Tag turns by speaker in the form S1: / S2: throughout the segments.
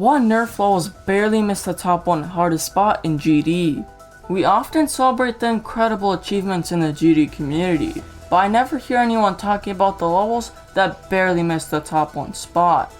S1: One nerf levels barely missed the top 1 hardest spot in GD. We often celebrate the incredible achievements in the GD community, but I never hear anyone talking about the levels that barely missed the top 1 spot.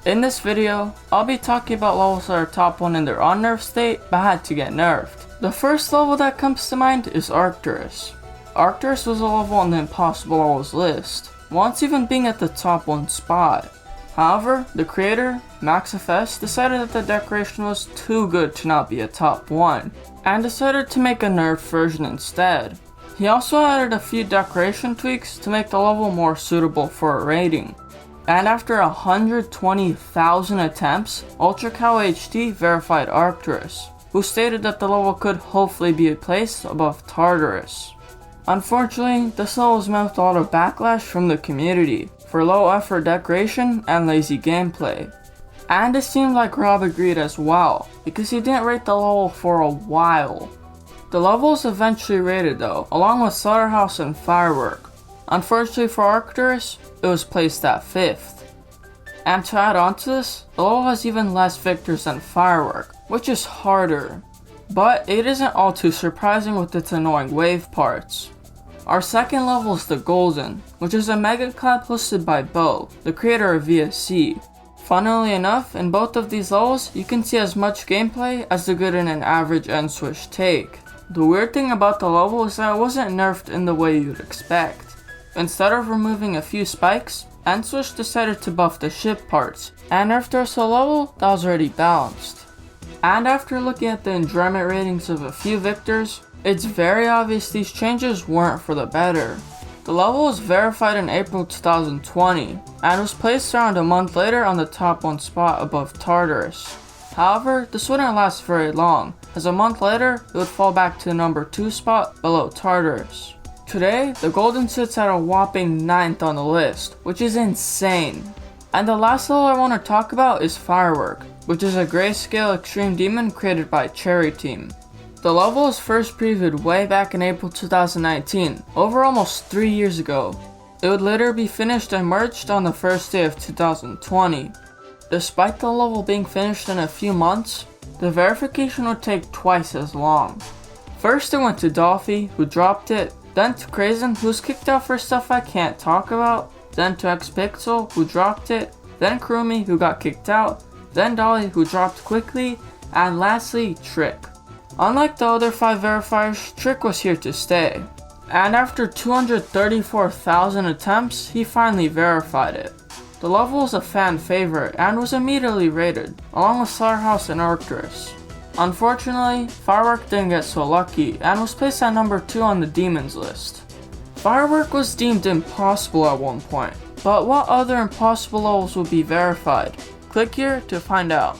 S1: In this video, I'll be talking about levels that are top 1 in their unnerfed state but had to get nerfed. The first level that comes to mind is Arcturus. Arcturus was a level on the impossible levels list, once even being at the top 1 spot. However, the creator, MaxFS, decided that the decoration was too good to not be a top 1, and decided to make a nerfed version instead. He also added a few decoration tweaks to make the level more suitable for a rating. And after 120,000 attempts, UltraCalHD verified Arcturus, who stated that the level could hopefully be placed above Tartarus. Unfortunately, this level was met with a lot of backlash from the community for low effort decoration and lazy gameplay. And it seemed like Rob agreed as well, because he didn't rate the level for a while. The level was eventually rated though, along with Slaughterhouse and Firework. Unfortunately for Arcturus, it was placed at 5th. And to add on to this, the level has even less victors than Firework, which is harder. But it isn't all too surprising with its annoying wave parts. Our second level is the Golden, which is a mega clap hosted by Bo, the creator of VSC. Funnily enough, in both of these levels, you can see as much gameplay as the good in an average end switch take. The weird thing about the level is that it wasn't nerfed in the way you'd expect. Instead of removing a few spikes, end switch decided to buff the ship parts, and nerfed us a level that was already balanced. And after looking at the enjoyment ratings of a few victors, it's very obvious these changes weren't for the better. The level was verified in April 2020, and was placed around a month later on the top 1 spot above Tartarus. However, this wouldn't last very long, as a month later, it would fall back to the number 2 spot below Tartarus. Today, the Golden sits at a whopping 9th on the list, which is insane. And the last level I want to talk about is Firework, which is a grayscale extreme demon created by Cherry Team. The level was first previewed way back in April 2019, over almost 3 years ago. It would later be finished and merged on the first day of 2020. Despite the level being finished in a few months, the verification would take twice as long. First it went to Dolphy, who dropped it, then to Krazen, who was kicked out for stuff I can't talk about, then to Xpixel, who dropped it, then Kurumi, who got kicked out, then Dolly, who dropped quickly, and lastly, Trick. Unlike the other 5 verifiers, Trick was here to stay. And after 234,000 attempts, he finally verified it. The level was a fan favorite and was immediately rated, along with Slaughterhouse and Arcturus. Unfortunately, Firework didn't get so lucky and was placed at number 2 on the Demons list. Firework was deemed impossible at one point, but what other impossible levels would be verified? Click here to find out.